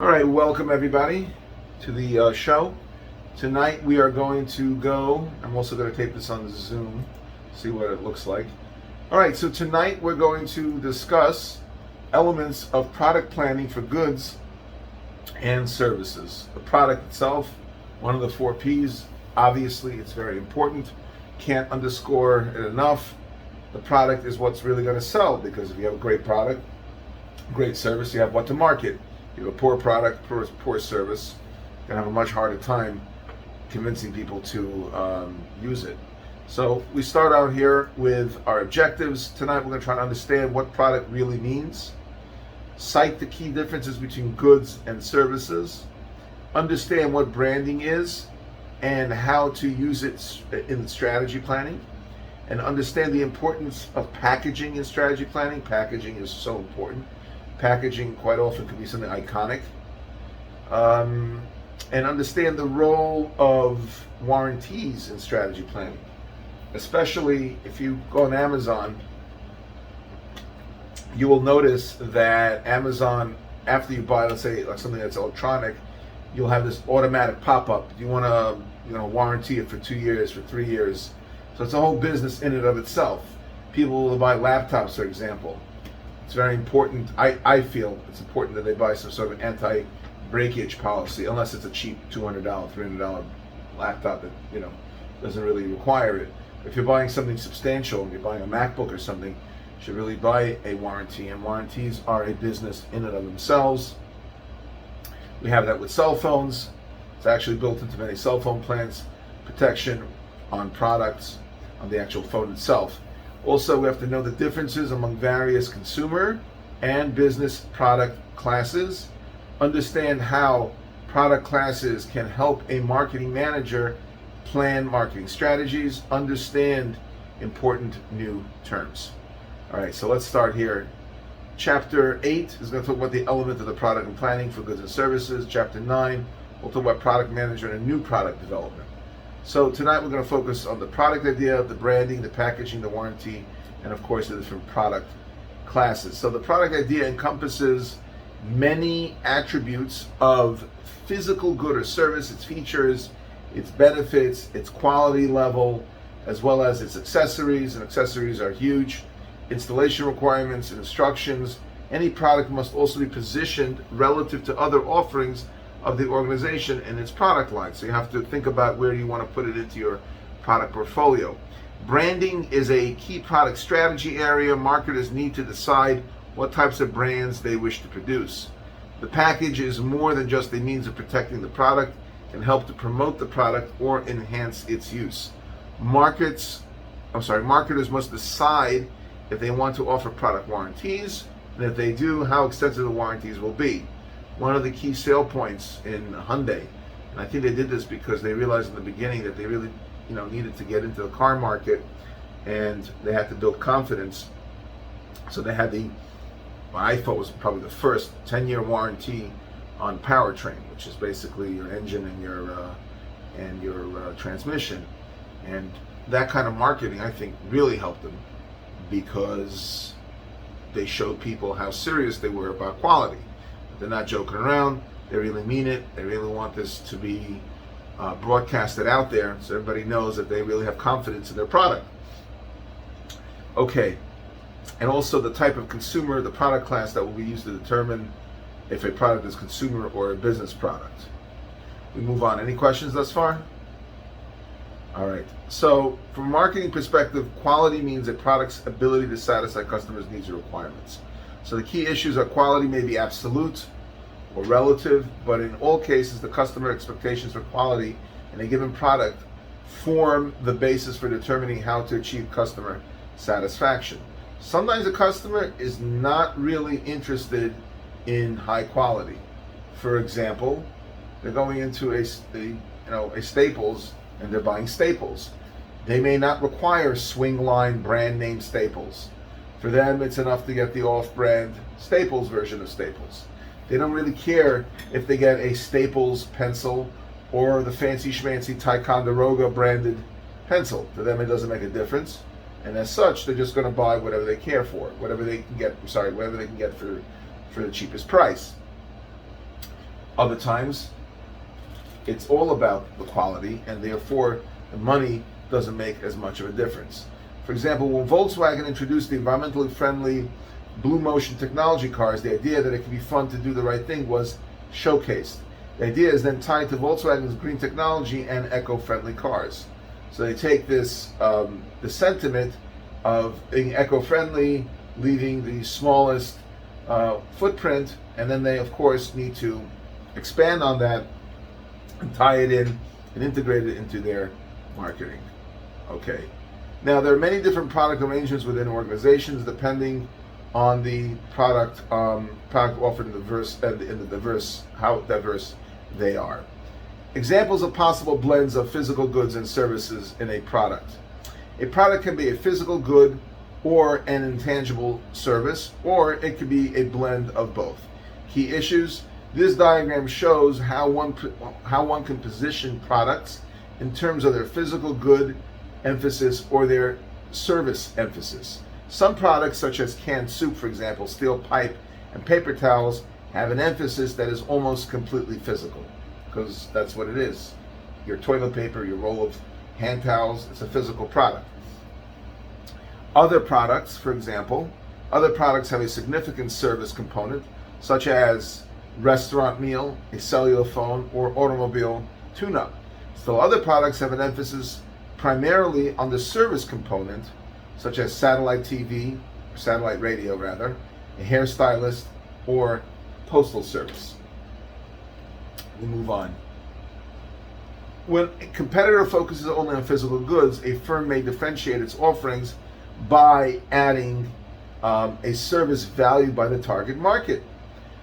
All right, welcome everybody to the show. Tonight we are going to go, I'm also going to tape this on Zoom, see what it looks like. All right, so tonight we're going to discuss elements of product planning for goods and services. The product itself, one of the 4Ps, obviously it's very important. Can't underscore it enough. The product is what's really going to sell, because if you have a great product, great service, you have what to market. You have a poor product, poor service, you're going to have a much harder time convincing people to use it. So we start out here with our objectives. Tonight we're going to try to understand what product really means, cite the key differences between goods and services, understand what branding is and how to use it in strategy planning, and understand the importance of packaging in strategy planning. Packaging is so important. Packaging quite often can be something iconic. And understand the role of warranties in strategy planning. Especially if you go on Amazon, you will notice that Amazon, after you buy, let's say, like something that's electronic, you'll have this automatic pop-up. You want to, warranty it for 2 years, for 3 years. So it's a whole business in and of itself. People will buy laptops, for example. It's very important. I feel it's important that they buy some sort of anti-breakage policy, unless it's a cheap $200, $300 laptop that doesn't really require it. If you're buying something substantial, you're buying a MacBook or something, you should really buy a warranty. And warranties are a business in and of themselves. We have that with cell phones. It's actually built into many cell phone plans. Protection on products, on the actual phone itself. Also, we have to know the differences among various consumer and business product classes. Understand how product classes can help a marketing manager plan marketing strategies. Understand important new terms. All right, so let's start here. Chapter 8 is going to talk about the element of the product and planning for goods and services. Chapter 9, we'll talk about product management and new product development. So tonight we're going to focus on the product idea, the branding, the packaging, the warranty, and of course the different product classes. So the product idea encompasses many attributes of physical good or service, its features, its benefits, its quality level, as well as its accessories, and accessories are huge, installation requirements and instructions. Any product must also be positioned relative to other offerings of the organization and its product line. So you have to think about where you want to put it into your product portfolio. Branding is a key product strategy area. Marketers need to decide what types of brands they wish to produce. The package is more than just a means of protecting the product, and help to promote the product or enhance its use. Marketers must decide if they want to offer product warranties, and if they do, how extensive the warranties will be. One of the key sale points in Hyundai, and I think they did this because they realized in the beginning that they really needed to get into the car market, and they had to build confidence. So they had what I thought was probably the first 10-year warranty on powertrain, which is basically your engine and your transmission. And that kind of marketing, I think, really helped them, because they showed people how serious they were about quality. They're not joking around. They really mean it. They really want this to be broadcasted out there, so everybody knows that they really have confidence in their product. Okay, and also the type of consumer, the product class that will be used to determine if a product is consumer or a business product. We move on. Any questions thus far? All right. So from a marketing perspective, quality means a product's ability to satisfy customers' needs or requirements. So the key issues are quality may be absolute or relative, but in all cases, the customer expectations for quality in a given product form the basis for determining how to achieve customer satisfaction. Sometimes a customer is not really interested in high quality. For example, they're going into a Staples and they're buying Staples. They may not require swing line brand name Staples. For them, it's enough to get the off-brand Staples version of Staples. They don't really care if they get a Staples pencil or the fancy schmancy Ticonderoga branded pencil. To them, it doesn't make a difference. And as such, they're just going to buy whatever they care for, whatever they can get for the cheapest price. Other times, it's all about the quality, and therefore the money doesn't make as much of a difference. For example, when Volkswagen introduced the environmentally friendly Blue Motion technology cars, the idea that it could be fun to do the right thing was showcased. The idea is then tied to Volkswagen's green technology and eco-friendly cars. So they take this, the sentiment of being eco-friendly, leaving the smallest footprint, and then they, of course, need to expand on that and tie it in and integrate it into their marketing. Okay. Now, there are many different product arrangements within organizations depending on the product offered in the diverse, how diverse they are. Examples of possible blends of physical goods and services in a product. A product can be a physical good or an intangible service, or it could be a blend of both. Key issues. This diagram shows how one can position products in terms of their physical good emphasis or their service emphasis. Some products, such as canned soup, for example, steel pipe, and paper towels, have an emphasis that is almost completely physical, because that's what it is. Your toilet paper, your roll of hand towels, it's a physical product. Other products, for example, other products have a significant service component, such as restaurant meal, a cellular phone, or automobile tune-up. Still, other products have an emphasis primarily on the service component, such as satellite TV, or satellite radio rather, a hairstylist, or postal service. We move on. When a competitor focuses only on physical goods, a firm may differentiate its offerings by adding a service valued by the target market.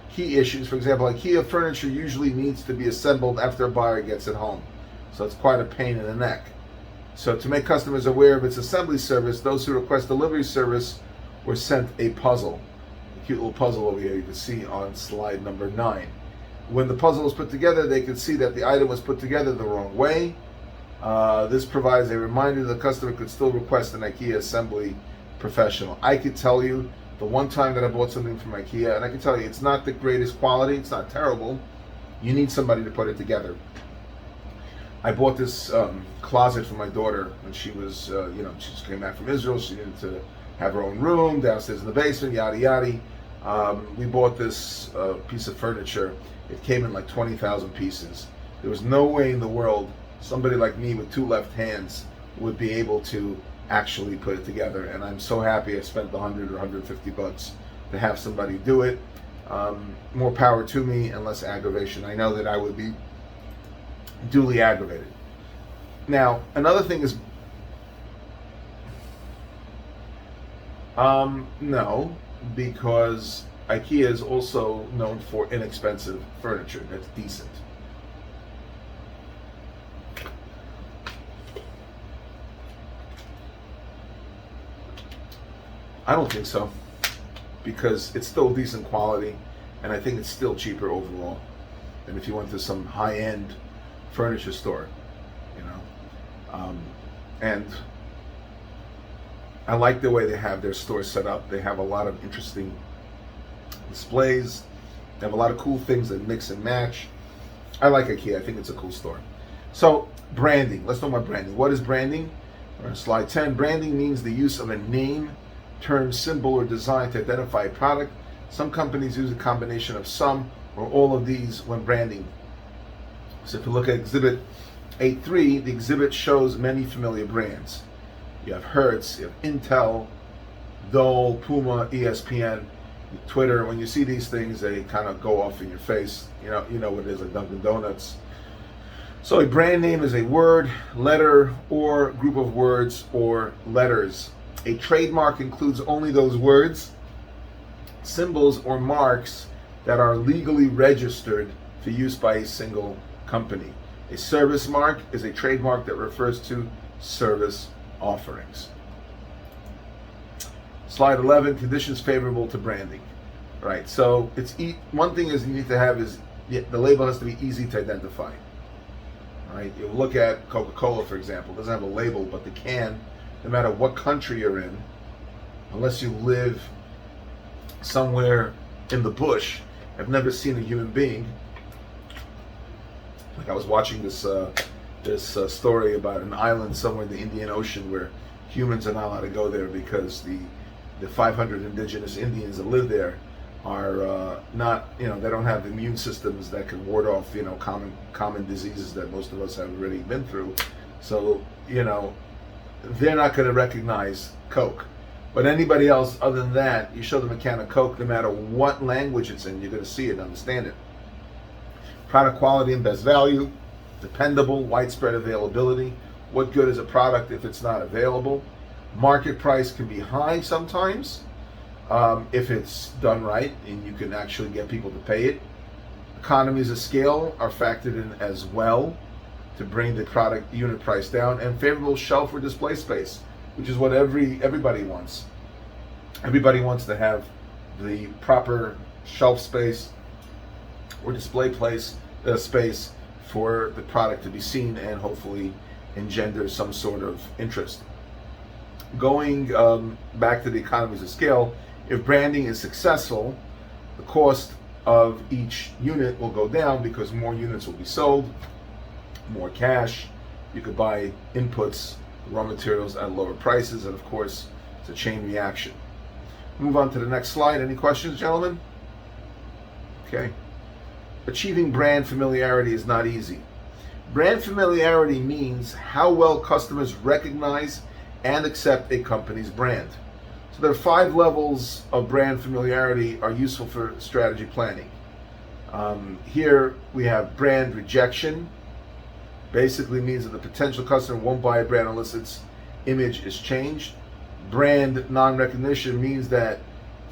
Key issues, for example, IKEA furniture usually needs to be assembled after a buyer gets it home. So it's quite a pain in the neck. So to make customers aware of its assembly service, those who request delivery service were sent a puzzle. A cute little puzzle over here you can see on slide number 9. When the puzzle was put together, they could see that the item was put together the wrong way. This provides a reminder the customer could still request an IKEA assembly professional. I could tell you the one time that I bought something from IKEA, and I can tell you it's not the greatest quality, it's not terrible. You need somebody to put it together. I bought this closet for my daughter when she was, she just came back from Israel. She needed to have her own room downstairs in the basement, yada yada. We bought this piece of furniture. It came in like 20,000 pieces. There was no way in the world somebody like me with 2 left hands would be able to actually put it together. And I'm so happy I spent the $100 or $150 to have somebody do it. More power to me and less aggravation. I know that I would be duly aggravated. Now, another thing is, no, because IKEA is also known for inexpensive furniture that's decent. I don't think so, because it's still decent quality, and I think it's still cheaper overall than if you went to some high-end furniture store, and I like the way they have their store set up. They have a lot of interesting displays. They have a lot of cool things that mix and match. I like IKEA. I think it's a cool store. So, branding. Let's talk about branding. What is branding? We're on slide 10. Branding means the use of a name, term, symbol, or design to identify a product. Some companies use a combination of some or all of these when branding. So if you look at Exhibit 8.3, the exhibit shows many familiar brands. You have Hertz, you have Intel, Dole, Puma, ESPN, Twitter. When you see these things, they kind of go off in your face. You know what it is, like Dunkin' Donuts. So a brand name is a word, letter, or group of words or letters. A trademark includes only those words, symbols, or marks that are legally registered for use by a single company. A service mark is a trademark that refers to service offerings. Slide 11, conditions favorable to branding. Right, so it's one thing is you need to have is the label has to be easy to identify. Right, you look at Coca-Cola, for example, it doesn't have a label, but the can, no matter what country you're in, unless you live somewhere in the bush, have never seen a human being, Like I was watching this story about an island somewhere in the Indian Ocean where humans are not allowed to go there because the 500 indigenous Indians that live there are not, they don't have immune systems that can ward off, common diseases that most of us have already been through. So, they're not going to recognize Coke. But anybody else other than that, you show them a can of Coke, no matter what language it's in, you're going to see it and understand it. Product quality and best value, dependable, widespread availability. What good is a product if it's not available? Market price can be high sometimes if it's done right and you can actually get people to pay it. Economies of scale are factored in as well to bring the product unit price down, and favorable shelf or display space, which is what everybody wants. Everybody wants to have the proper shelf space or display space for the product to be seen and hopefully engender some sort of interest. Going back to the economies of scale, if branding is successful, the cost of each unit will go down because more units will be sold, more cash. You could buy inputs, raw materials at lower prices, and of course, it's a chain reaction. Move on to the next slide. Any questions, gentlemen? Okay. Achieving brand familiarity is not easy. Brand familiarity means how well customers recognize and accept a company's brand. So there are 5 levels of brand familiarity are useful for strategy planning. Here we have brand rejection. Basically means that the potential customer won't buy a brand unless its image is changed. Brand non-recognition means that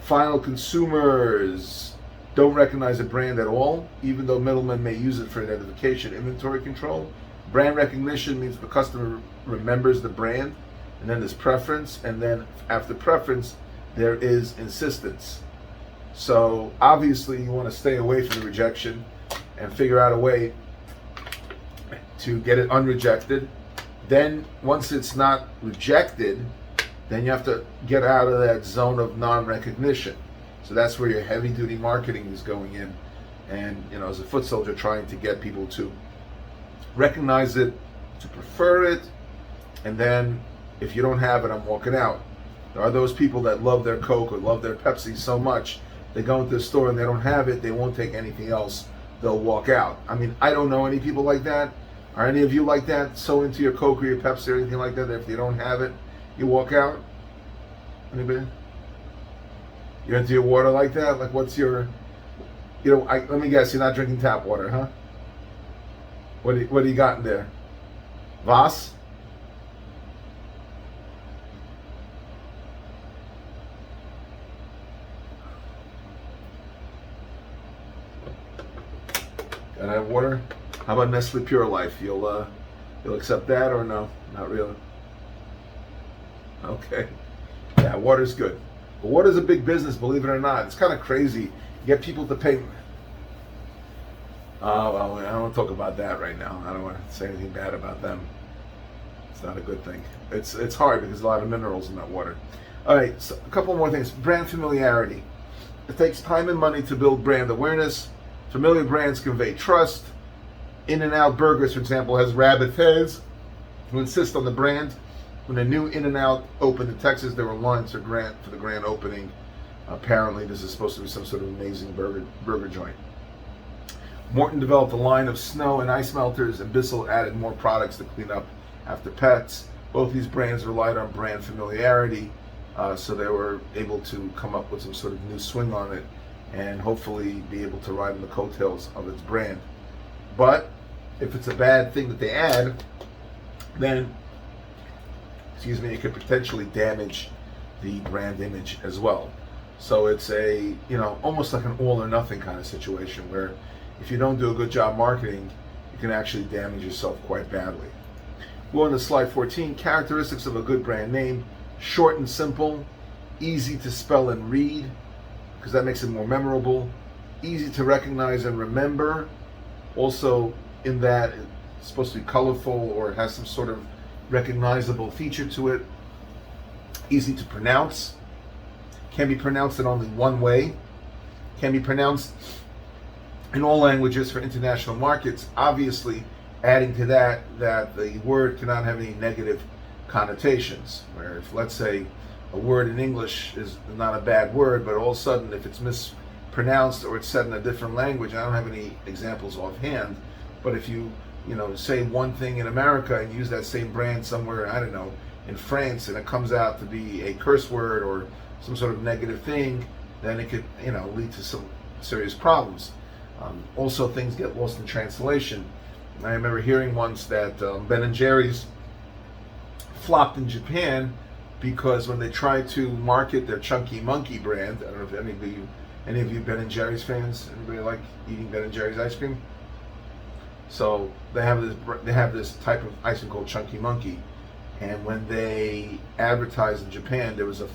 final consumers don't recognize a brand at all, even though middlemen may use it for identification, inventory control. Brand recognition means the customer remembers the brand, and then there's preference, and then after preference, there is insistence. So obviously you want to stay away from the rejection and figure out a way to get it unrejected. Then once it's not rejected, then you have to get out of that zone of non-recognition. So that's where your heavy-duty marketing is going in, and as a foot soldier, trying to get people to recognize it, to prefer it, and then if you don't have it, I'm walking out. There are those people that love their Coke or love their Pepsi so much, they go into the store and they don't have it, they won't take anything else, they'll walk out. I mean, I don't know any people like that. Are any of you like that? So into your Coke or your Pepsi or anything like that, that if you don't have it, you walk out? Anybody? You're into your water like that? Like what's your, let me guess, you're not drinking tap water, huh? What do you got in there? Voss? Gotta have water? How about Nestle Pure Life? You'll accept that or no? Not really. Okay. Yeah, water's good. But water's a big business, believe it or not. It's kind of crazy. You get people to pay. Well, I don't want to talk about that right now. I don't want to say anything bad about them. It's not a good thing. It's hard because there's a lot of minerals in that water. All right, so a couple more things. Brand familiarity. It takes time and money to build brand awareness. Familiar brands convey trust. In-N-Out Burgers, for example, has rabbit heads who insist on the brand. When a new In-N-Out opened in Texas, there were lines for the grand opening. Apparently, this is supposed to be some sort of amazing burger joint. Morton developed a line of snow and ice melters, and Bissell added more products to clean up after pets. Both these brands relied on brand familiarity, so they were able to come up with some sort of new swing on it and hopefully be able to ride on the coattails of its brand. But if it's a bad thing that they add, then, it could potentially damage the brand image as well. So it's a, almost like an all or nothing kind of situation where if you don't do a good job marketing, you can actually damage yourself quite badly. We're on to slide 14, characteristics of a good brand name. Short and simple, easy to spell and read, because that makes it more memorable. Easy to recognize and remember. Also, in that it's supposed to be colorful or it has some sort of recognizable feature to it. Easy to pronounce. Can be pronounced in only one way. Can be pronounced in all languages for international markets, obviously adding to that the word cannot have any negative connotations. Where if, let's say, a word in English is not a bad word, but all of a sudden if it's mispronounced or it's said in a different language, I don't have any examples offhand, but if you say one thing in America and use that same brand somewhere, I don't know, in France, and it comes out to be a curse word or some sort of negative thing, then it could lead to some serious problems. Also, things get lost in translation. I remember hearing once that Ben and Jerry's flopped in Japan because when they tried to market their Chunky Monkey brand, I don't know if any of you Ben and Jerry's fans, anybody like eating Ben and Jerry's ice cream? So they have this type of ice cream called Chunky Monkey, and when they advertised in Japan, there was a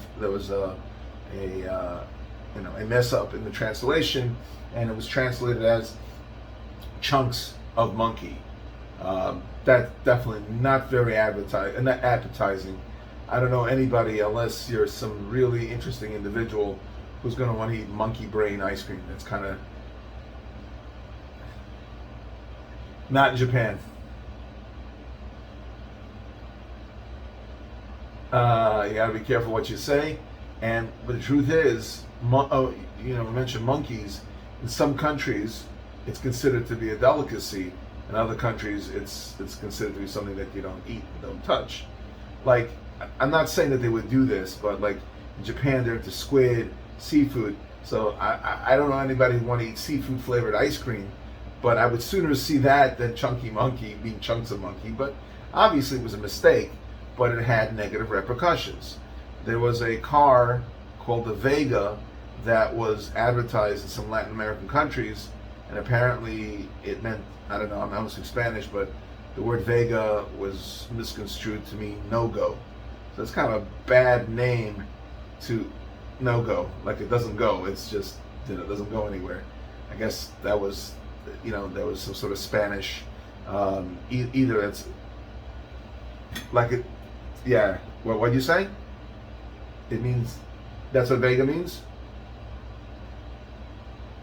mess up in the translation, and it was translated as chunks of monkey. That's definitely not very appetizing. I don't know anybody, unless you're some really interesting individual, who's going to want to eat monkey brain ice cream. That's kind of not in Japan. You got to be careful what you say. But the truth is, mention monkeys. In some countries, it's considered to be a delicacy. In other countries, it's considered to be something that you don't eat, don't touch. Like, I'm not saying that they would do this, but like in Japan, they're into squid, seafood. So I don't know anybody who want to eat seafood flavored ice cream, but I would sooner see that than Chunky Monkey being chunks of monkey. But obviously, it was a mistake, but it had negative repercussions. There was a car called the Vega that was advertised in some Latin American countries, and apparently it meant, I don't know, I'm not Spanish, but the word Vega was misconstrued to mean no-go. So it's kind of a bad name to no-go, like it doesn't go, it's just, it doesn't go anywhere. I guess that was, there was some sort of Spanish, either it's like it, yeah, what'd you say? It means, that's what Vega means?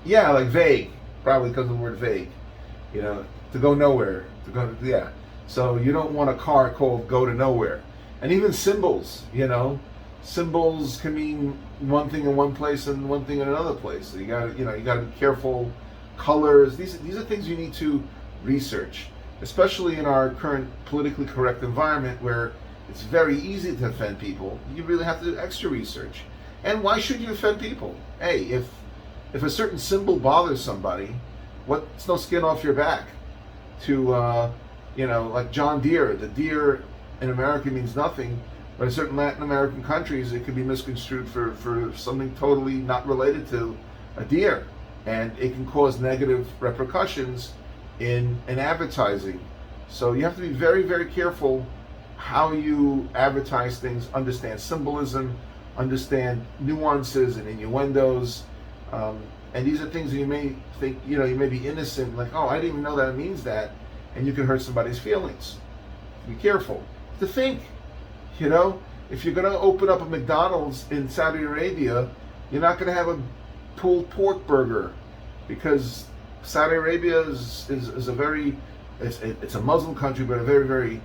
Yeah, like vague, probably because of the word vague, to go nowhere, yeah. So you don't want a car called go to nowhere. And even symbols, symbols can mean one thing in one place and one thing in another place. So you gotta be careful. Colors, these are things you need to research, especially in our current politically correct environment where it's very easy to offend people. You really have to do extra research. And why should you offend people? Hey, if a certain symbol bothers somebody, it's no skin off your back to, like John Deere. The deer in America means nothing, but in certain Latin American countries, it could be misconstrued for something totally not related to a deer. And it can cause negative repercussions in advertising. So you have to be very, very careful how you advertise things, understand symbolism, understand nuances and innuendos. And these are things that you may think, you may be innocent, like, oh, I didn't even know that it means that, and you can hurt somebody's feelings. Be careful. To think, if you're going to open up a McDonald's in Saudi Arabia, you're not going to have a pulled pork burger, because Saudi Arabia is a very, it's a Muslim country, but a very, very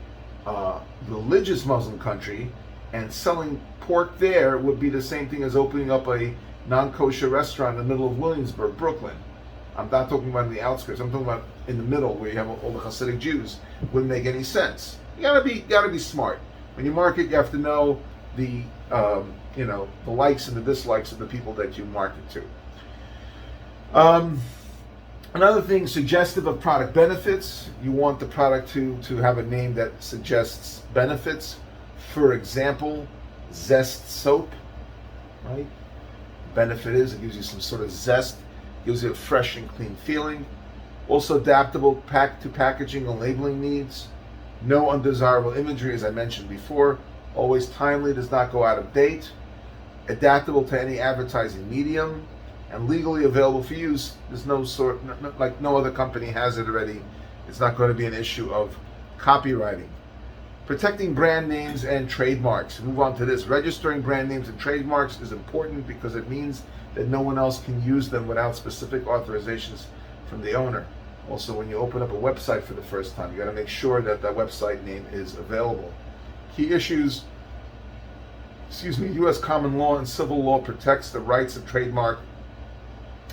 religious Muslim country, and selling pork there would be the same thing as opening up a non-kosher restaurant in the middle of Williamsburg, Brooklyn. I'm not talking about in the outskirts. I'm talking about in the middle where you have all the Hasidic Jews. Wouldn't make any sense. You gotta be smart. When you market, you have to know the the likes and the dislikes of the people that you market to. Another thing, suggestive of product benefits. You want the product to have a name that suggests benefits. For example, Zest soap, right? Benefit is it gives you some sort of zest, gives you a fresh and clean feeling. Also adaptable to packaging and labeling needs. No undesirable imagery, as I mentioned before. Always timely, does not go out of date. Adaptable to any advertising medium, and legally available for use. There's like no other company has it already. It's not going to be an issue of copywriting. Protecting brand names and trademarks. Move on to this. Registering brand names and trademarks is important because it means that no one else can use them without specific authorizations from the owner. Also, when you open up a website for the first time, you got to make sure that that website name is available. Key issues, U.S. common law and civil law protects the rights of trademark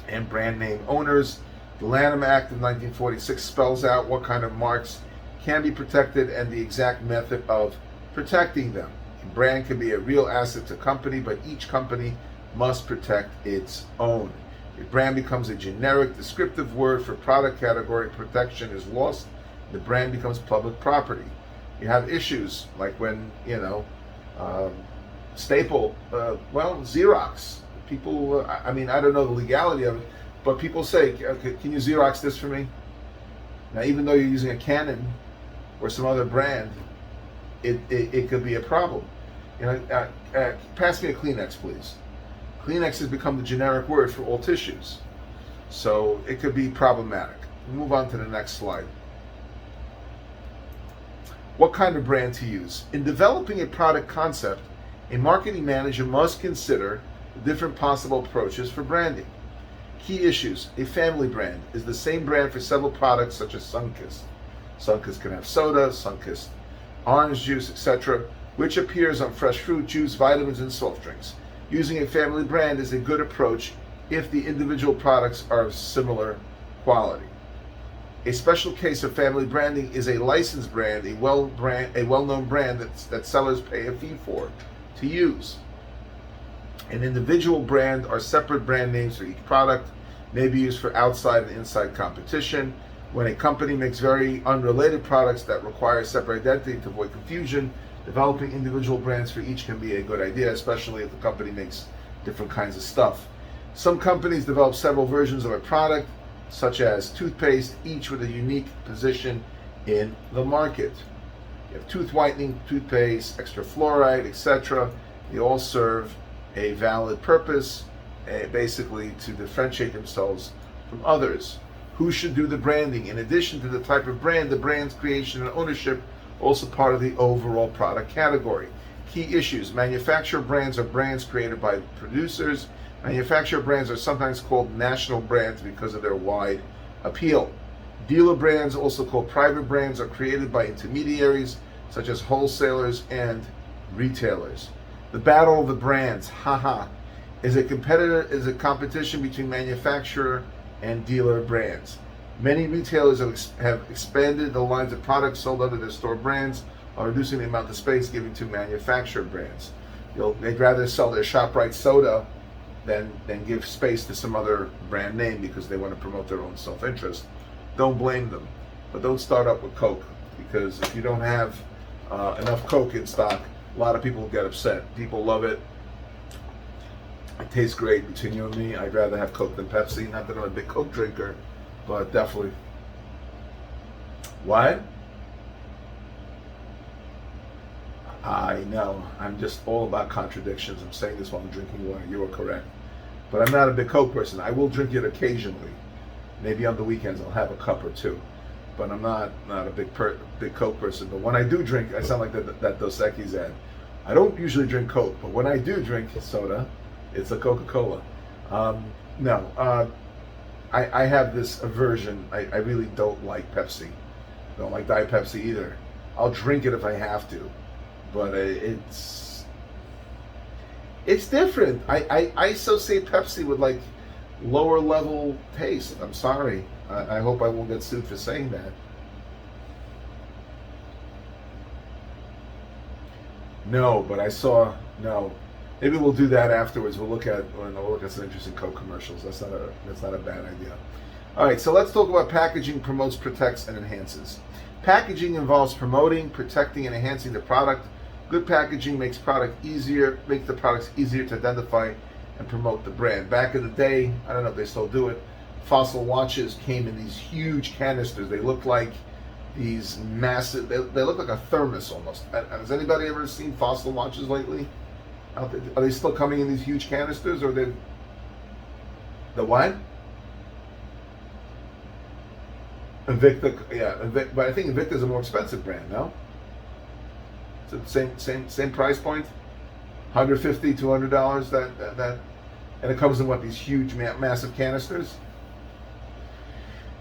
and brand name owners. The Lanham Act of 1946 spells out what kind of marks can be protected and the exact method of protecting them. A brand can be a real asset to a company, but each company must protect its own. A brand becomes a generic descriptive word for product category. Protection is lost. The brand becomes public property. You have issues like when, Staple, Xerox. People, I don't know the legality of it, but people say, okay, can you Xerox this for me? Now, even though you're using a Canon or some other brand, it could be a problem. Pass me a Kleenex, please. Kleenex has become the generic word for all tissues. So it could be problematic. We'll move on to the next slide. What kind of brand to use? In developing a product concept, a marketing manager must consider the different possible approaches for branding. Key issues. A family brand is the same brand for several products such as Sunkist. Sunkist can have soda, Sunkist orange juice, etc., which appears on fresh fruit, juice, vitamins, and soft drinks. Using a family brand is a good approach if the individual products are of similar quality. A special case of family branding is a licensed brand, a well-known brand that sellers pay a fee for to use. An individual brand or separate brand names for each product may be used for outside and inside competition. When a company makes very unrelated products that require separate identity to avoid confusion, developing individual brands for each can be a good idea, especially if the company makes different kinds of stuff. Some companies develop several versions of a product, such as toothpaste, each with a unique position in the market. You have tooth whitening, toothpaste, extra fluoride, etc. They all serve a valid purpose, basically to differentiate themselves from others. Who should do the branding? In addition to the type of brand, the brand's creation and ownership also part of the overall product category. Key issues. Manufacturer brands are brands created by producers. Manufacturer brands are sometimes called national brands because of their wide appeal. Dealer brands, also called private brands, are created by intermediaries such as wholesalers and retailers. The battle of the brands, is a competition between manufacturer and dealer brands. Many retailers have expanded the lines of products sold under their store brands while reducing the amount of space given to manufacturer brands. They'd rather sell their ShopRite soda than give space to some other brand name because they want to promote their own self-interest. Don't blame them, but don't start up with Coke, because if you don't have enough Coke in stock, a lot of people will get upset. People love it. It tastes great. Between you and me, I'd rather have Coke than Pepsi. Not that I'm a big Coke drinker, but definitely. What? I know. I'm just all about contradictions. I'm saying this while I'm drinking water. You are correct. But I'm not a big Coke person. I will drink it occasionally. Maybe on the weekends I'll have a cup or two. But I'm not a big Coke person. But when I do drink, I sound like that Dos Equis ad. I don't usually drink Coke, but when I do drink soda, it's a Coca-Cola. I have this aversion. I really don't like Pepsi. Don't like Diet Pepsi either. I'll drink it if I have to, but it's different. I associate Pepsi with like lower level taste. I'm sorry. I hope I won't get sued for saying that. No, but I saw no. Maybe we'll do that afterwards. We'll look at some interesting Coke commercials. That's not a bad idea. All right, so let's talk about packaging promotes, protects, and enhances. Packaging involves promoting, protecting, and enhancing the product. Good packaging makes the products easier to identify and promote the brand. Back in the day, I don't know if they still do it, Fossil watches came in these huge canisters. They look like these massive, they look like a thermos almost. Has anybody ever seen Fossil watches lately? Are they still coming in these huge canisters, or the what? Invicta, yeah, but I think Invicta is a more expensive brand, no? It's the same price point, $150, $200. That, and it comes in what, these huge, massive canisters.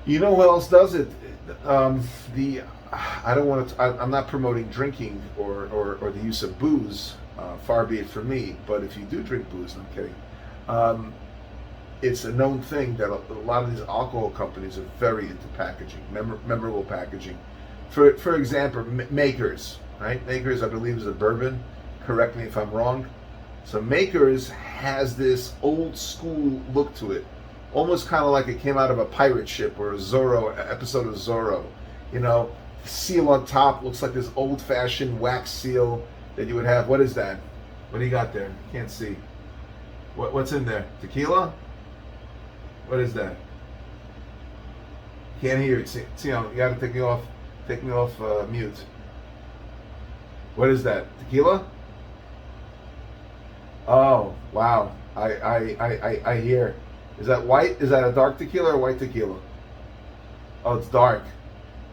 You know who else does it? The I don't want to. I'm not promoting drinking or the use of booze. Far be it from me. But if you do drink booze, I'm kidding. Um, it's a known thing that a lot of these alcohol companies are very into packaging, memorable packaging. For example, Makers, right? Makers, I believe, is a bourbon. Correct me if I'm wrong. So Makers has this old school look to it, almost kind of like it came out of a pirate ship or a Zorro episode of Zorro. You know, the seal on top looks like this old-fashioned wax seal that you would have. What is that? What do you got there? Can't see. What's in there? Tequila? What is that? Can't hear it. See, you got to take me off. Take me off mute. What is that? Tequila? Oh, wow. I hear. Is that white? Is that a dark tequila or white tequila? Oh, it's dark.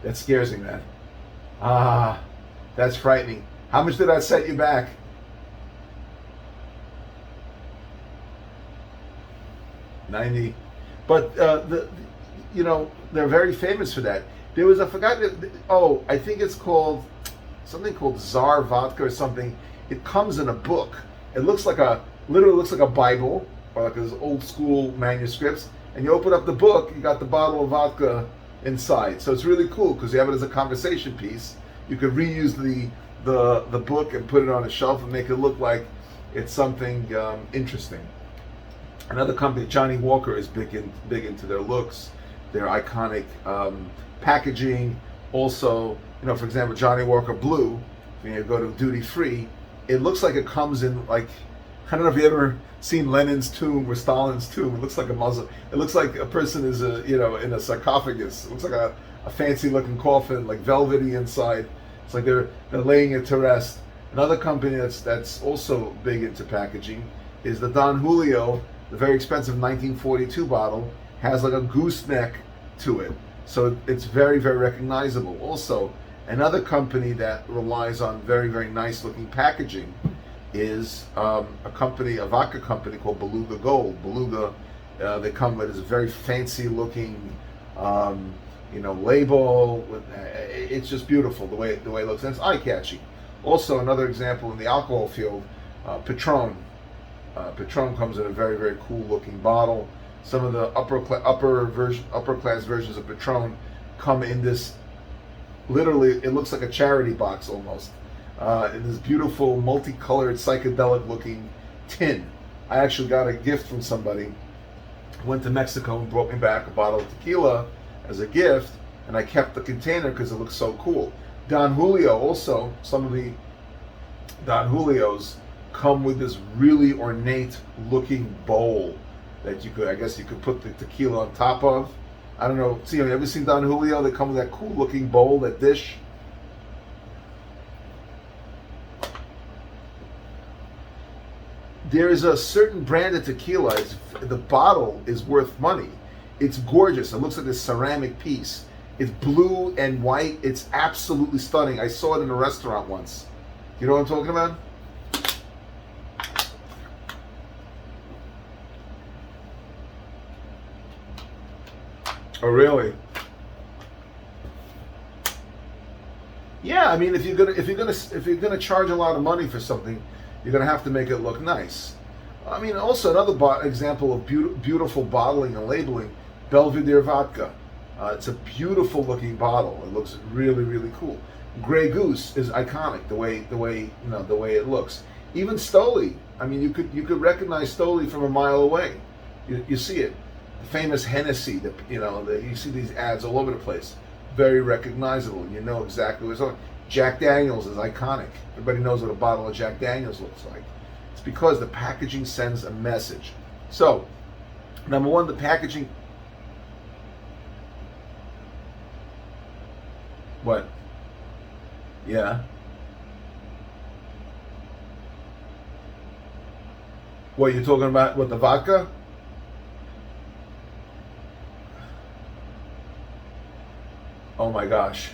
That scares me, man. Ah, that's frightening. How much did that set you back? 90. But they're very famous for that. There was I think it's called something called Tsar vodka or something. It comes in a book. It literally looks like a Bible or like those old school manuscripts. And you open up the book, you got the bottle of vodka inside. So it's really cool because you have it as a conversation piece. You could reuse the book and put it on a shelf and make it look like it's something interesting. Another company, Johnny Walker, is big into their looks, their iconic packaging. Also, for example, Johnny Walker Blue. When you go to duty free, it looks like it comes in like, I don't know if you ever seen Lenin's tomb or Stalin's tomb. It looks like a muzzle. It looks like a person is in a sarcophagus. It looks like a fancy looking coffin, like velvety inside. It's like they're laying it to rest. Another company that's also big into packaging is the Don Julio. The very expensive 1942 bottle has like a gooseneck to it, so it's very, very recognizable. Also, another company that relies on very, very nice looking packaging is a vodka company called Beluga Gold. Beluga, they come with this very fancy looking, label. It's just beautiful the way it looks, and it's eye catchy. Also, another example in the alcohol field, Patron. Patron comes in a very, very cool looking bottle. Some of the upper class versions of Patron come in this, literally it looks like a charity box almost, in this beautiful multicolored psychedelic looking tin. I actually got a gift from somebody who went to Mexico and brought me back a bottle of tequila as a gift, and I kept the container because it looks so cool. Don Julio also, some of the Don Julios come with this really ornate looking bowl that you could put the tequila on top of. I don't know. See, have you ever seen Don Julio? They come with that cool looking bowl, that dish. There is a certain brand of tequila. The bottle is worth money. It's gorgeous. It looks like this ceramic piece. It's blue and white. It's absolutely stunning. I saw it in a restaurant once. You know what I'm talking about? Oh, really? Yeah, I mean, if you're gonna charge a lot of money for something, you're gonna have to make it look nice. I mean, also another example of beautiful bottling and labeling, Belvedere vodka. It's a beautiful looking bottle. It looks really, really cool. Grey Goose is iconic. The way it looks. Even Stoli. I mean, you could recognize Stoli from a mile away. You see it. Famous Hennessy, you see these ads all over the place. Very recognizable. You know exactly what's on. Jack Daniels is iconic. Everybody knows what a bottle of Jack Daniels looks like. It's because the packaging sends a message. So, number one, the packaging. What? Yeah. What, you're talking about? What, the vodka? Oh my gosh.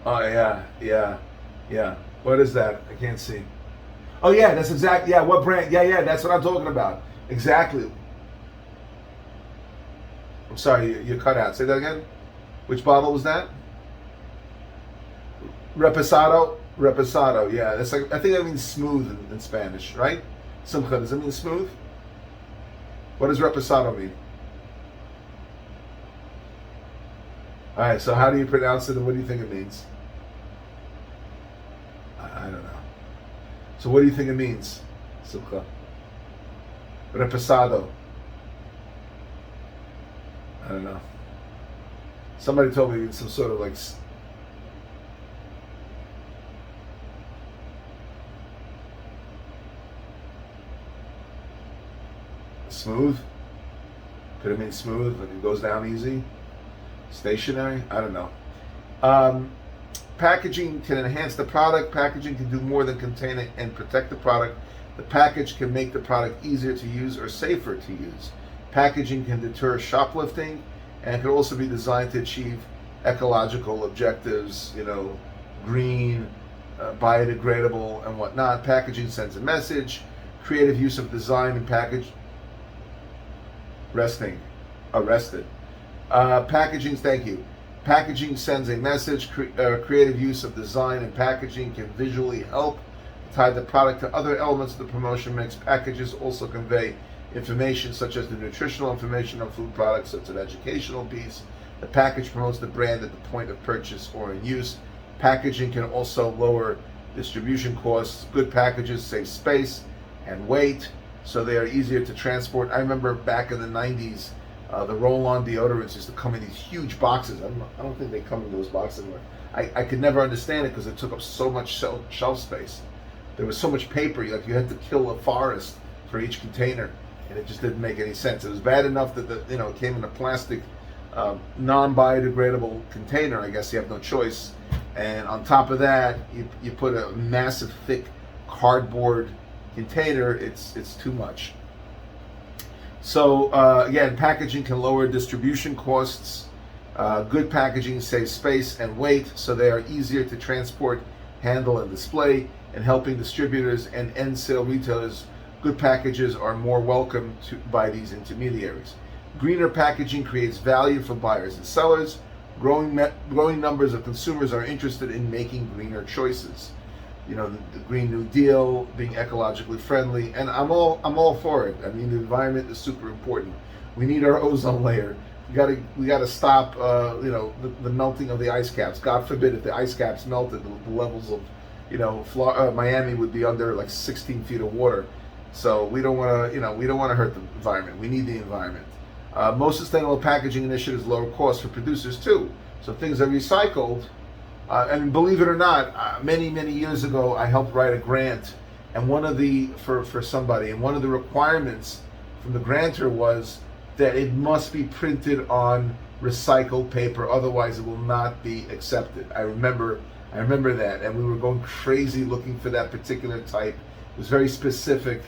Oh yeah. What is that? I can't see. Oh yeah, that's exact. Yeah, what brand? Yeah, that's what I'm talking about. Exactly. I'm sorry, you cut out. Say that again. Which bottle was that? Reposado. Reposado. Yeah, that's like, I think that means smooth in Spanish, right? Simcha, does it mean smooth? What does reposado mean? All right. So how do you pronounce it, and what do you think it means? I don't know. So what do you think it means? Simcha. Reposado. I don't know. Somebody told me it's some sort of like smooth. Could it mean smooth? Like it goes down easy? Stationary? I don't know. Packaging can enhance the product. Packaging can do more than contain it and protect the product. The package can make the product easier to use or safer to use. Packaging can deter shoplifting and can also be designed to achieve ecological objectives, green, biodegradable, and whatnot. Packaging sends a message. Creative use of design and package. Arrested. Packaging, thank you. Packaging sends a message. Creative use of design and packaging can visually help tie the product to other elements of the promotion mix. Packages also convey information such as the nutritional information on food products. So it's an educational piece. The package promotes the brand at the point of purchase or in use. Packaging can also lower distribution costs. Good packages save space and weight, so they are easier to transport. I remember back in the 90s, the roll-on deodorants used to come in these huge boxes. I don't think they come in those boxes anymore. I could never understand it because it took up so much shelf space. There was so much paper, like you had to kill a forest for each container, and it just didn't make any sense. It was bad enough that it came in a plastic, non-biodegradable container. I guess you have no choice. And on top of that, you put a massive, thick cardboard container. It's too much. So again, packaging can lower distribution costs. Good packaging saves space and weight, so they are easier to transport, handle, and display. And helping distributors and end sale retailers, good packages are more welcome by these intermediaries. Greener packaging creates value for buyers and sellers. Growing numbers of consumers are interested in making greener choices. The Green New Deal, being ecologically friendly, and I'm all for it. I mean, the environment is super important. We need our ozone layer. We gotta stop the melting of the ice caps. God forbid if the ice caps melted, the levels of Miami would be under like 16 feet of water. So we don't want to hurt the environment. We need the environment. Most sustainable packaging initiatives lower costs for producers too. So things are recycled. And believe it or not, many years ago, I helped write a grant, and one of the requirements from the grantor was that it must be printed on recycled paper, otherwise it will not be accepted. I remember that, and we were going crazy looking for that particular type. It was very specific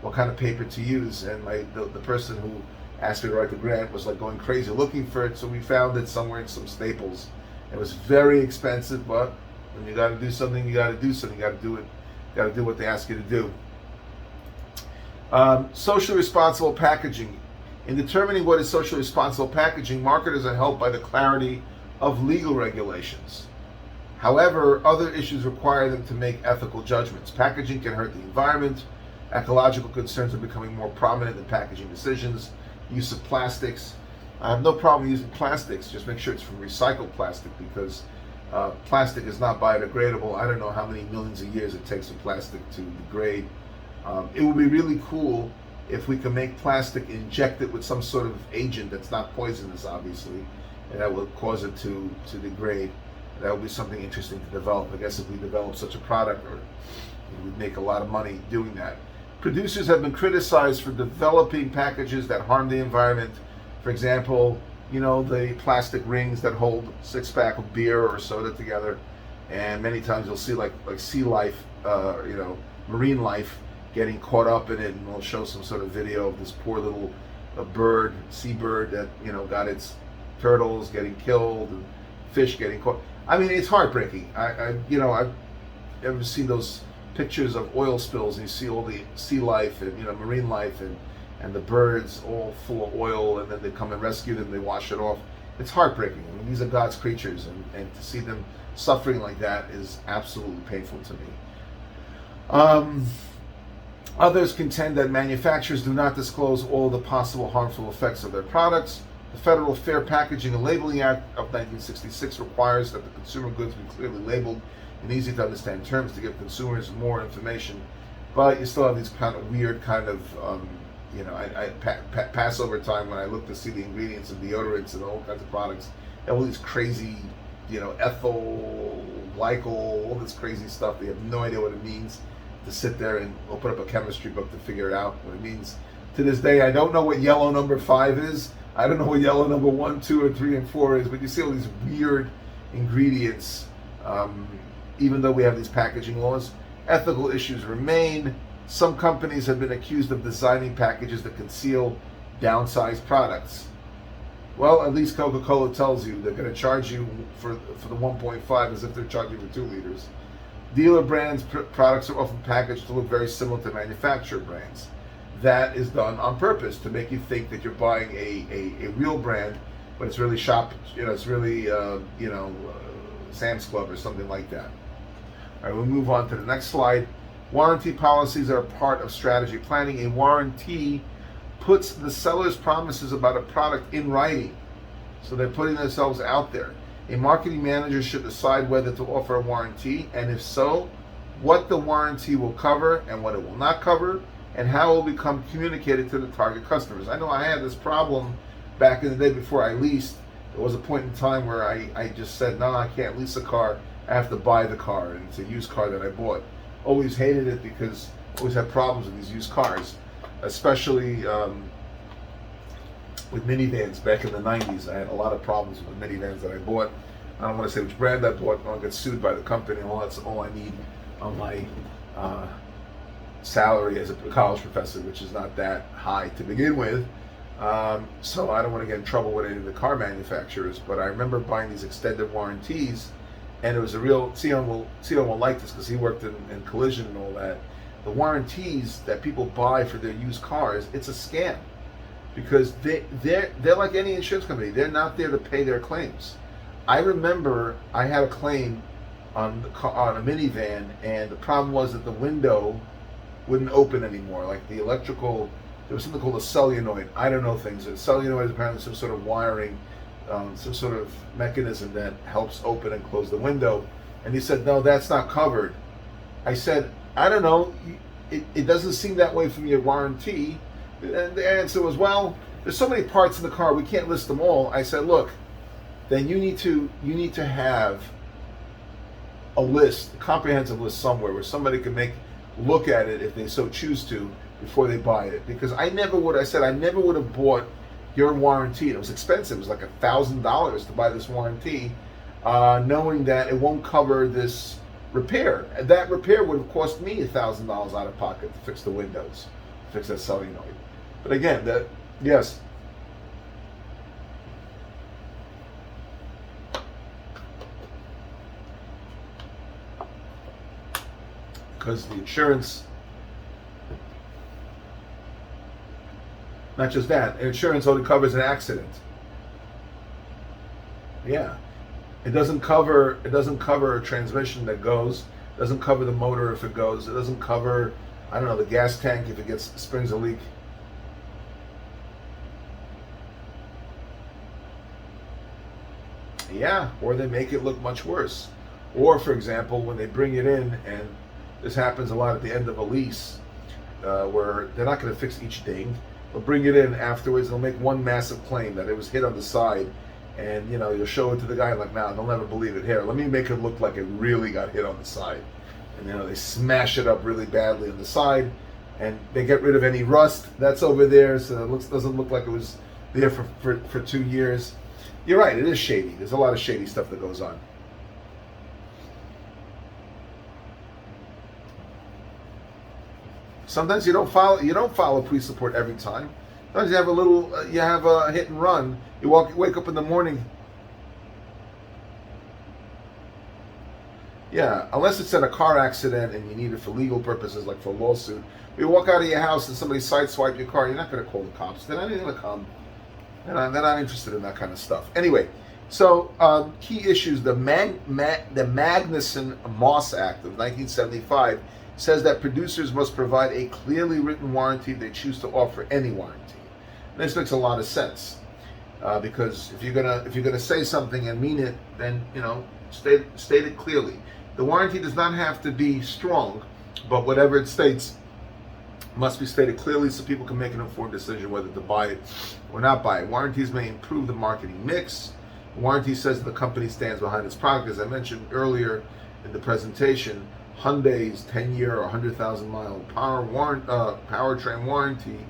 what kind of paper to use, and the person who asked me to write the grant was like going crazy looking for it. So we found it somewhere in some Staples. It was very expensive, but when you got to do something, you got to do something. You got to do it. You got to do what they ask you to do. Socially responsible packaging. In determining what is socially responsible packaging, marketers are helped by the clarity of legal regulations. However, other issues require them to make ethical judgments. Packaging can hurt the environment. Ecological concerns are becoming more prominent in packaging decisions. Use of plastics. I have no problem using plastics. Just make sure it's from recycled plastic, because plastic is not biodegradable. I don't know how many millions of years it takes for plastic to degrade. It would be really cool if we could make plastic, inject it with some sort of agent that's not poisonous, obviously, and that will cause it to degrade. That would be something interesting to develop. I guess if we develop such a product, or we would make a lot of money doing that. Producers have been criticized for developing packages that harm the environment. For example, the plastic rings that hold 6-pack of beer or soda together, and many times you'll see like sea life, marine life getting caught up in it, and we'll show some sort of video of this poor little seabird that got its turtles getting killed and fish getting caught. I mean, it's heartbreaking. I've ever seen those pictures of oil spills, and you see all the sea life and marine life, and and the bird's all full of oil, and then they come and rescue them, they wash it off. It's heartbreaking. I mean, these are God's creatures, and to see them suffering like that is absolutely painful to me. Others contend that manufacturers do not disclose all the possible harmful effects of their products. The Federal Fair Packaging and Labeling Act of 1966 requires that the consumer goods be clearly labeled in easy to understand terms to give consumers more information. But you still have these kind of weird kind of, I pass over time when I look to see the ingredients of deodorants and all kinds of products. They have all these crazy, ethyl, glycol, all this crazy stuff. They have no idea what it means to sit there and open up a chemistry book to figure it out what it means. To this day, I don't know what yellow number 5 is. I don't know what yellow number 1, 2, or 3, and 4 is, but you see all these weird ingredients. Even though we have these packaging laws, ethical issues remain. Some companies have been accused of designing packages that conceal downsized products. Well, at least Coca-Cola tells you they're going to charge you for the 1.5 as if they're charging for 2 liters. Dealer brands products are often packaged to look very similar to manufacturer brands. That is done on purpose to make you think that you're buying a real brand, but it's really Sam's Club or something like that. All right, we'll move on to the next slide. Warranty policies are a part of strategy planning. A warranty puts the seller's promises about a product in writing, so they're putting themselves out there. A marketing manager should decide whether to offer a warranty, and if so, what the warranty will cover and what it will not cover, and how it will become communicated to the target customers. I know I had this problem back in the day before I leased. There was a point in time where I just said, no, I can't lease a car, I have to buy the car, and it's a used car that I bought. Always hated it because I always had problems with these used cars, especially with minivans back in the 90s. I had a lot of problems with the minivans that I bought. I don't want to say which brand I bought. I don't get sued by the company. Well, that's all I need on my salary as a college professor, which is not that high to begin with. So I don't want to get in trouble with any of the car manufacturers. But I remember buying these extended warranties, and it was a real, Sion will like this because he worked in collision and all that. The warranties that people buy for their used cars, it's a scam, because they're like any insurance company. They're not there to pay their claims. I remember I had a claim on a minivan, and the problem was that the window wouldn't open anymore. Like the electrical, there was something called a solenoid. I don't know things. A solenoid is apparently some sort of wiring, some sort of mechanism that helps open and close the window. And he said, no, that's not covered. I said, I don't know. It doesn't seem that way from your warranty. And the answer was, well, there's so many parts in the car, we can't list them all. I said, look, then you need to have a list, a comprehensive list somewhere where somebody can look at it if they so choose to before they buy it. Because I never would have bought your warranty. It was expensive. It was like $1,000 to buy this warranty, knowing that it won't cover this repair. That repair would have cost me $1,000 out of pocket to fix the windows, fix that solenoid. But again, yes. Because the insurance, not just that, insurance only covers an accident. Yeah. It doesn't cover a transmission that goes, it doesn't cover the motor if it goes, it doesn't cover, I don't know, the gas tank if it springs a leak. Yeah, or they make it look much worse. Or, for example, when they bring it in, and this happens a lot at the end of a lease, where they're not going to fix each ding. They'll bring it in afterwards. They'll make one massive claim that it was hit on the side, and you'll show it to the guy like, "Nah, they'll never believe it. Here, let me make it look like it really got hit on the side." And they smash it up really badly on the side, and they get rid of any rust that's over there, so it doesn't look like it was there for 2 years. You're right. It is shady. There's a lot of shady stuff that goes on. Sometimes you don't follow police support every time. Sometimes you have a hit and run. You wake up in the morning. Yeah, unless it's in a car accident and you need it for legal purposes, like for a lawsuit. You walk out of your house and somebody sideswipe your car, you're not going to call the cops. They're not even going to come. They're not interested in that kind of stuff. Anyway, so key issues: the Magnuson-Moss Act of 1975 says that producers must provide a clearly written warranty if they choose to offer any warranty. And this makes a lot of sense because if you're gonna say something and mean it, then state it clearly. The warranty does not have to be strong, but whatever it states must be stated clearly so people can make an informed decision whether to buy it or not buy it. Warranties may improve the marketing mix. The warranty says that the company stands behind its product. As I mentioned earlier in the presentation, Hyundai's 10-year or 100,000 mile powertrain warranty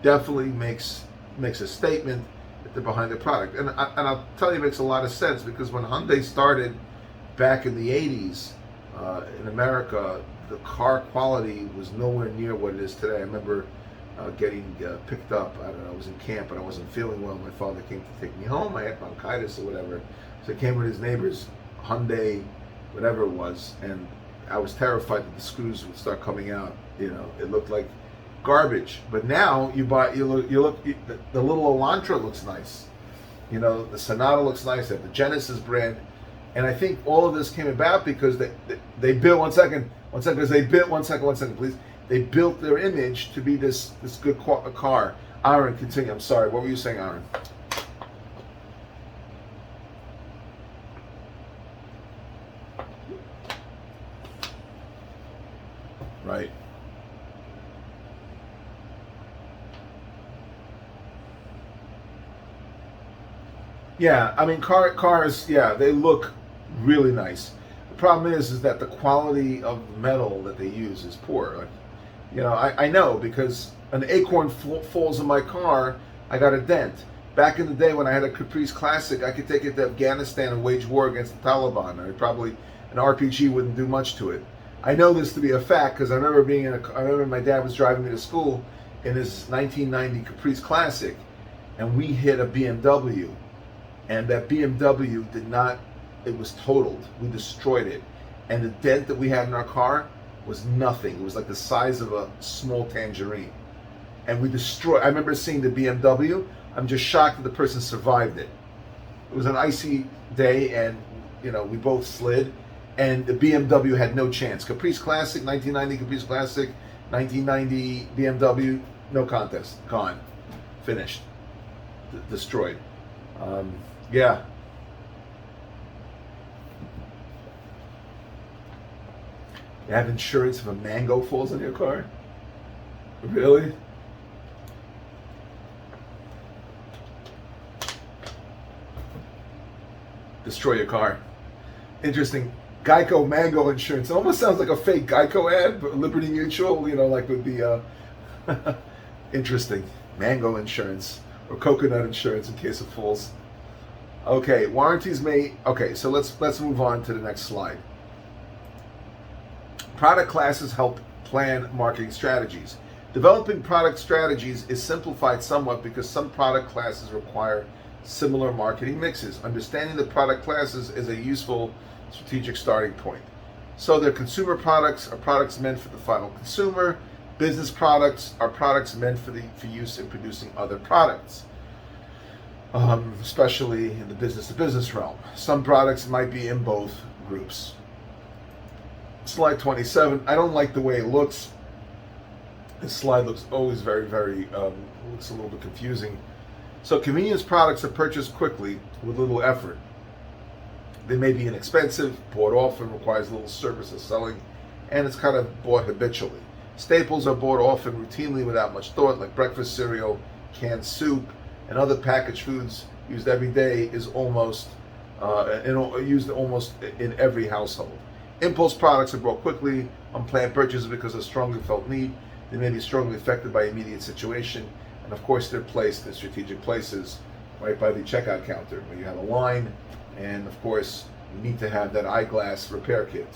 definitely makes a statement that they're behind their product. And I'll tell you, it makes a lot of sense because when Hyundai started back in the 80s in America, the car quality was nowhere near what it is today. I remember getting picked up. I don't know, I was in camp and I wasn't feeling well. My father came to take me home. I had bronchitis or whatever. So I came with his neighbor's Hyundai, whatever it was, and I was terrified that the screws would start coming out. It looked like garbage. But now you look, the little Elantra looks nice. The Sonata looks nice. They have the Genesis brand. And I think all of this came about because they built, one second, please. They built their image to be this good car. Aaron, continue. I'm sorry. What were you saying, Aaron? Right. Yeah, I mean cars. Yeah, they look really nice. The problem is that the quality of the metal that they use is poor. I know because an acorn falls in my car, I got a dent. Back in the day when I had a Caprice Classic, I could take it to Afghanistan and wage war against the Taliban. An RPG wouldn't do much to it. I know this to be a fact because I remember my dad was driving me to school in his 1990 Caprice Classic, and we hit a BMW, and that BMW it was totaled. We destroyed it. And the dent that we had in our car was nothing. It was like the size of a small tangerine. And we destroyed. I remember seeing the BMW. I'm just shocked that the person survived it. It was an icy day, and we both slid, and the BMW had no chance. Caprice Classic, 1990 Caprice Classic, 1990 BMW, no contest. Gone. Finished. Destroyed. Yeah. You have insurance if a mango falls on your car? Really? Destroy your car. Interesting. Geico Mango Insurance. It almost sounds like a fake Geico ad, but Liberty Mutual, like with the interesting. Mango Insurance or coconut insurance in case it falls. Okay, warranties may. Okay, so let's move on to the next slide. Product classes help plan marketing strategies. Developing product strategies is simplified somewhat because some product classes require similar marketing mixes. Understanding the product classes is a useful strategic starting point. So their consumer products are products meant for the final consumer. Business products are products meant for use in producing other products, especially in the business-to-business realm. Some products might be in both groups. Slide 27. I don't like the way it looks. This slide looks always very, very, looks a little bit confusing. So convenience products are purchased quickly with little effort. They may be inexpensive, bought often, requires little service or selling, and it's kind of bought habitually. Staples are bought often routinely without much thought, like breakfast cereal, canned soup, and other packaged foods used every day is used almost in every household. Impulse products are bought quickly, unplanned purchases because of strongly felt need. They may be strongly affected by immediate situation, and of course they're placed in strategic places, right by the checkout counter, where you have a line, and of course you need to have that eyeglass repair kit,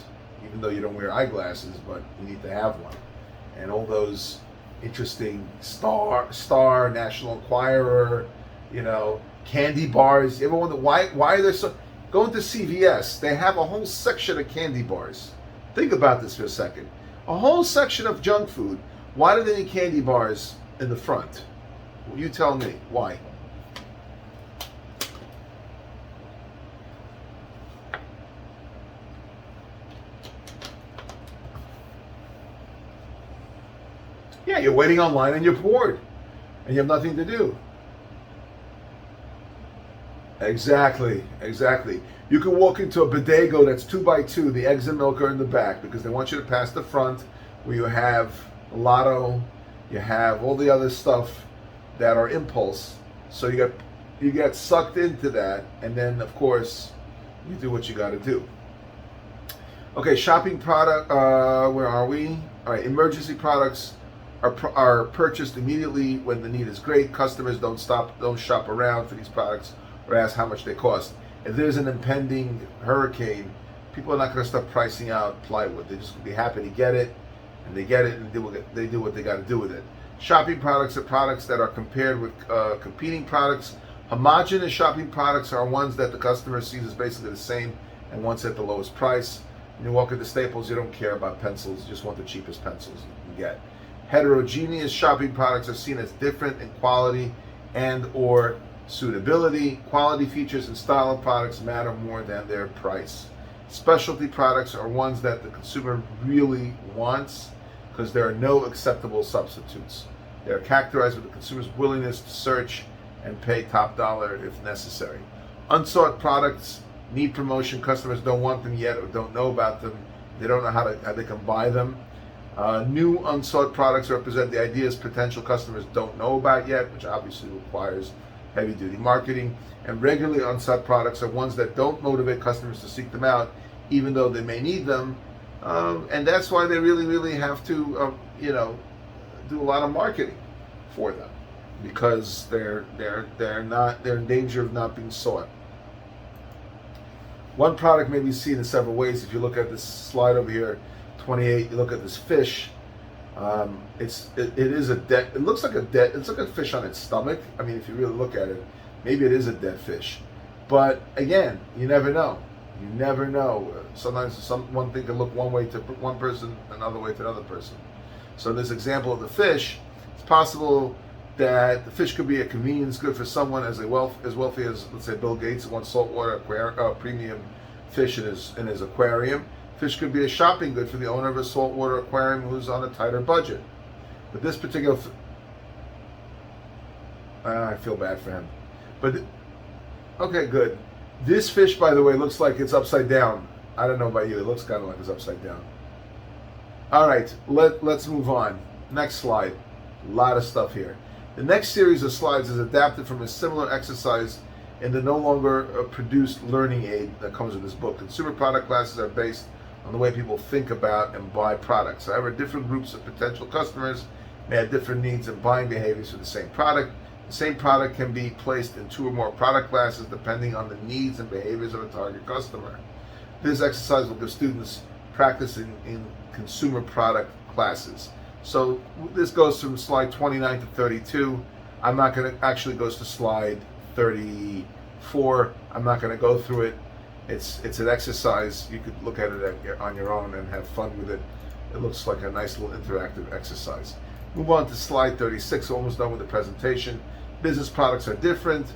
even though you don't wear eyeglasses, but you need to have one. And all those interesting Star, National Enquirer, candy bars. You ever wonder why are there so? Go into CVS. They have a whole section of candy bars. Think about this for a second. A whole section of junk food. Why do they need candy bars in the front? Well, you tell me. Why? Yeah, you're waiting online and you're bored. And you have nothing to do. Exactly. You can walk into a bodega that's 2x2. The eggs and milk are in the back because they want you to pass the front where you have Lotto, you have all the other stuff that are impulse. So you get sucked into that, and then of course you do what you got to do. Okay, shopping product. Where are we? All right, emergency products are purchased immediately when the need is great. Customers don't shop around for these products or ask how much they cost. If there's an impending hurricane, people are not going to start pricing out plywood. They're just going to be happy to get it, and they get it, and they do what they got to do with it. Shopping products are products that are compared with competing products. Homogeneous shopping products are ones that the customer sees as basically the same and wants at the lowest price. When you walk into Staples, you don't care about pencils, you just want the cheapest pencils you can get. Heterogeneous shopping products are seen as different in quality and or suitability. Quality, features, and style of products matter more than their price. Specialty products are ones that the consumer really wants because there are no acceptable substitutes. They are characterized with the consumer's willingness to search and pay top dollar if necessary. Unsought products need promotion. Customers don't want them yet or don't know about them. They don't know how they can buy them. New unsought products represent the ideas potential customers don't know about yet, which obviously requires heavy-duty marketing. And regularly unsought products are ones that don't motivate customers to seek them out, even though they may need them. And that's why they really have to, do a lot of marketing for them, because they're in danger of not being sought. One product may be seen in several ways. If you look at this slide over here, 28, you look at this fish. It looks like a fish on its stomach. I mean, if you really look at it, maybe it is a dead fish. But again, you never know. Sometimes one thing can look one way to one person, another way to another person. So in this example of the fish, it's possible that the fish could be a convenience good for someone as wealthy as, let's say, Bill Gates, who wants saltwater premium fish in his aquarium. Fish could be a shopping good for the owner of a saltwater aquarium who's on a tighter budget. But this particular, I feel bad for him. But okay, good. This fish, by the way, looks like it's upside down. I don't know about you. It looks kind of like it's upside down. All right, let's move on. Next slide. A lot of stuff here. The next series of slides is adapted from a similar exercise in the no longer produced learning aid that comes with this book. Consumer product classes are based on the way people think about and buy products. However, different groups of potential customers may have different needs and buying behaviors for the same product. The same product can be placed in 2 or more product classes depending on the needs and behaviors of a target customer. This exercise will give students practice in consumer product classes. So this goes from slide 29 to 32. I'm not going to, actually goes to slide 34. I'm not going to go through it. It's an exercise. You could look at it on your own and have fun with it. It looks like a nice little interactive exercise. Move on to slide 36. Almost done with the presentation. Business products are different.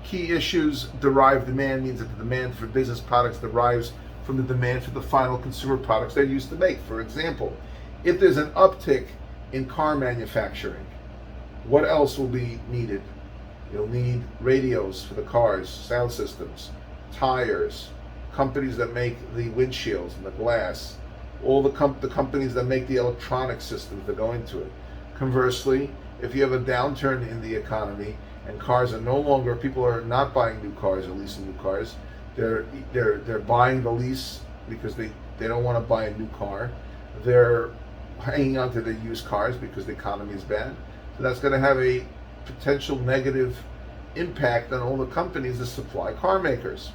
Key issues: derived demand means that the demand for business products derives from the demand for the final consumer products they're used to make. For example, if there's an uptick in car manufacturing, what else will be needed? You'll need radios for the cars, sound systems, tires, companies that make the windshields and the glass, all the companies that make the electronic systems that go into it. Conversely, if you have a downturn in the economy and cars are no longer, people are not buying new cars or leasing new cars, they're buying the lease because they don't want to buy a new car. They're hanging on to their used cars because the economy is bad. So that's going to have a potential negative impact on all the companies that supply car makers.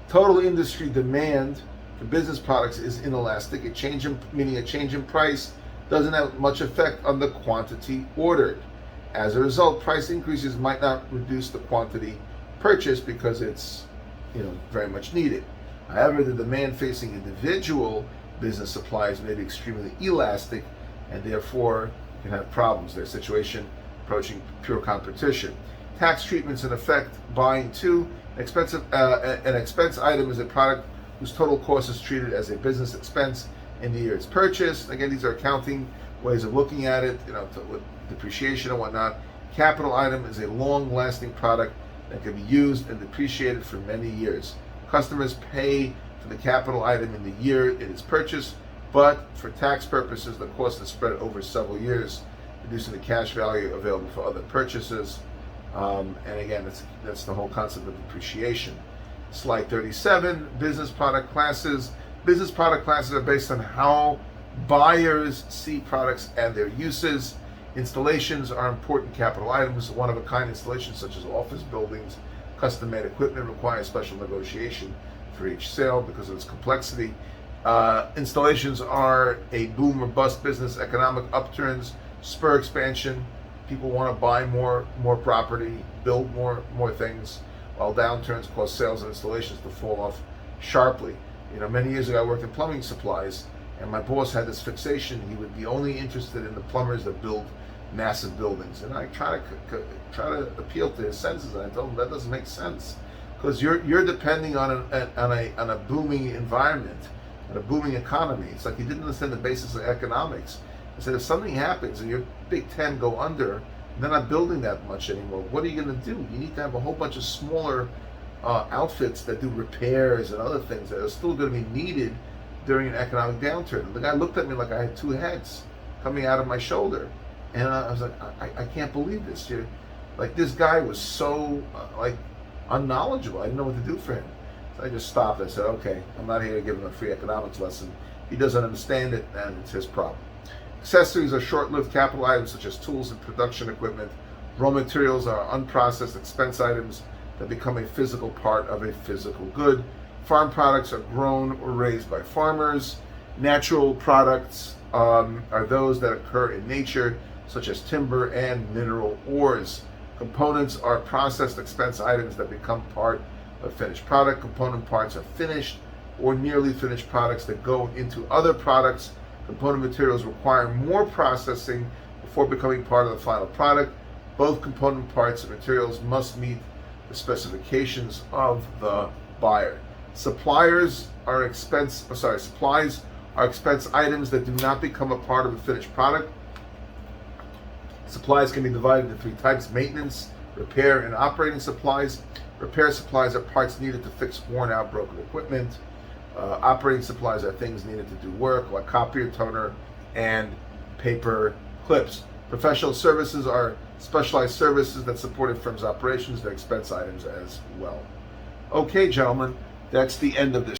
Total industry demand for business products is inelastic. Meaning a change in price doesn't have much effect on the quantity ordered. As a result, price increases might not reduce the quantity purchased because it's very much needed. However, the demand facing individual business supplies may be extremely elastic, and therefore can have problems. Their situation approaching pure competition. Tax treatments in effect. Buying two. An expense item is a product whose total cost is treated as a business expense in the year it's purchased. Again, these are accounting ways of looking at it, with depreciation and whatnot. Capital item is a long-lasting product that can be used and depreciated for many years. Customers pay for the capital item in the year it is purchased, but for tax purposes, the cost is spread over several years, reducing the cash value available for other purchases. And again, that's the whole concept of depreciation. Slide 37, business product classes. Business product classes are based on how buyers see products and their uses. Installations are important capital items. One-of-a-kind installations such as office buildings, custom-made equipment require special negotiation for each sale because of its complexity. Installations are a boom or bust business. Economic upturns spur expansion. People want to buy more property, build more things, while downturns cause sales and installations to fall off sharply. Many years ago I worked in plumbing supplies, and my boss had this fixation. He would be only interested in the plumbers that build massive buildings, and I try to appeal to his senses, and I told him that doesn't make sense, because you're depending on a booming environment, and a booming economy. It's like he didn't understand the basics of economics. I said, if something happens and your Big Ten go under, they're not building that much anymore. What are you going to do? You need to have a whole bunch of smaller outfits that do repairs and other things that are still going to be needed during an economic downturn. And the guy looked at me like I had two heads coming out of my shoulder, and I was like, I can't believe this. This guy was so unknowledgeable. I didn't know what to do for him. So I just stopped. I said, okay, I'm not here to give him a free economics lesson. He doesn't understand it, and it's his problem. Accessories are short-lived capital items such as tools and production equipment. Raw materials are unprocessed expense items that become a physical part of a physical good. Farm products are grown or raised by farmers. Natural products are those that occur in nature, such as timber and mineral ores. Components are processed expense items that become part of finished product. Component parts are finished or nearly finished products that go into other products. Component materials require more processing before becoming part of the final product. Both component parts and materials must meet the specifications of the buyer. Supplies are expense items that do not become a part of a finished product. Supplies can be divided into three types: maintenance, repair, and operating supplies. Repair supplies are parts needed to fix worn out, broken equipment. Operating supplies are things needed to do work, like copier, toner, and paper clips. Professional services are specialized services that support a firm's operations. They're expense items as well. Okay, gentlemen, that's the end of this.